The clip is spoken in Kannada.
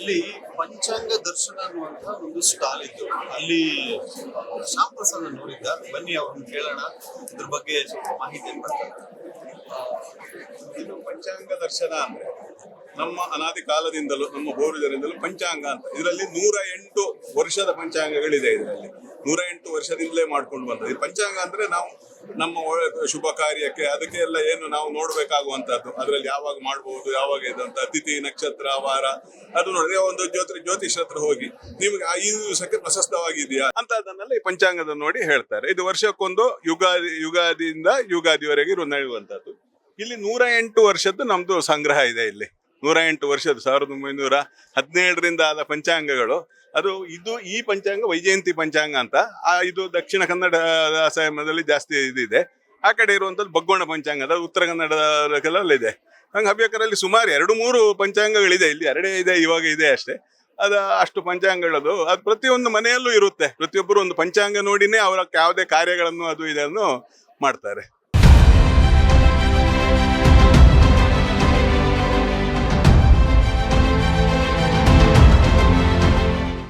ಇಲ್ಲಿ ಪಂಚಾಂಗ ದರ್ಶನ ಅನ್ನುವಂತ ಒಂದು ಸ್ಟಾಲ್ ಇತ್ತು. ಅಲ್ಲಿ ಶ್ಯಾಮ್ ಪ್ರಸಾದ್ ನೋಡಿದ್ದ. ಬನ್ನಿ ಅವ್ರನ್ನ ಕೇಳೋಣ, ಇದ್ರ ಬಗ್ಗೆ ಸ್ವಲ್ಪ ಮಾಹಿತಿಯನ್ನು ಬರ್ತಾರೆ. ಇದು ಪಂಚಾಂಗ ದರ್ಶನ ಅಂದ್ರೆ ನಮ್ಮ ಅನಾದಿ ಕಾಲದಿಂದಲೂ ನಮ್ಮ ಪೂರ್ವಜರಿಂದಲೂ ಪಂಚಾಂಗ ಅಂತ ಇದರಲ್ಲಿ 108 ವರ್ಷದ ಪಂಚಾಂಗಗಳಿದೆ. ಇದರಲ್ಲಿ 108 ವರ್ಷದಿಂದಲೇ ಮಾಡ್ಕೊಂಡು ಬಂದದ್ದು. ಈ ಪಂಚಾಂಗ ಅಂದ್ರೆ ನಾವು ನಮ್ಮ ಶುಭ ಕಾರ್ಯಕ್ಕೆ ಅದಕ್ಕೆ ಎಲ್ಲ ಏನು ನಾವು ನೋಡ್ಬೇಕಾಗುವಂತದ್ದು, ಅದರಲ್ಲಿ ಯಾವಾಗ ಮಾಡ್ಬೋದು, ಯಾವಾಗ ಇದಂತ ತಿಥಿ ನಕ್ಷತ್ರ ವಾರ ಅದು ನೋಡಿ ಒಂದು ಜ್ಯೋತಿಷ್ ಹತ್ರ ಹೋಗಿ ನಿಮ್ಗೆ ಈ ದಿವಸಕ್ಕೆ ಪ್ರಶಸ್ತವಾಗಿದೆಯಾ ಅಂತ ಅದನ್ನೆಲ್ಲ ಈ ಪಂಚಾಂಗದ ನೋಡಿ ಹೇಳ್ತಾರೆ. ಇದು ವರ್ಷಕ್ಕೊಂದು ಯುಗಾದಿಯಿಂದ ಯುಗಾದಿವರೆಗೆ ನಡೆಯುವಂತದ್ದು. ಇಲ್ಲಿ 108 ವರ್ಷದ್ದು ನಮ್ದು ಸಂಗ್ರಹ ಇದೆ. ಇಲ್ಲಿ 108 ವರ್ಷದ 1917ರಿಂದ ಆದ ಪಂಚಾಂಗಗಳು. ಈ ಪಂಚಾಂಗ ವೈಜಯಂತಿ ಪಂಚಾಂಗ ಅಂತ. ಇದು ದಕ್ಷಿಣ ಕನ್ನಡ ಅಸಮದಲ್ಲಿ ಜಾಸ್ತಿ ಇದಿದೆ. ಆ ಕಡೆ ಇರುವಂತದ್ದು ಬಗ್ಗೋಣ ಪಂಚಾಂಗ, ಅದು ಉತ್ತರ ಕನ್ನಡ ಇದೆ. ಹಂಗೆ ಹವ್ಯಕರಲ್ಲಿ ಸುಮಾರು 2-3 ಪಂಚಾಂಗಗಳಿದೆ. ಇಲ್ಲಿ 2 ಇದೆ, ಇವಾಗ ಇದೆ ಅಷ್ಟೇ. ಅಷ್ಟು ಪಂಚಾಂಗಗಳದು ಅದು ಪ್ರತಿಯೊಂದು ಮನೆಯಲ್ಲೂ ಇರುತ್ತೆ. ಪ್ರತಿಯೊಬ್ಬರು ಒಂದು ಪಂಚಾಂಗ ನೋಡಿನೇ ಅವರ ಯಾವುದೇ ಕಾರ್ಯಗಳನ್ನು ಅದು ಇದನ್ನು ಮಾಡ್ತಾರೆ.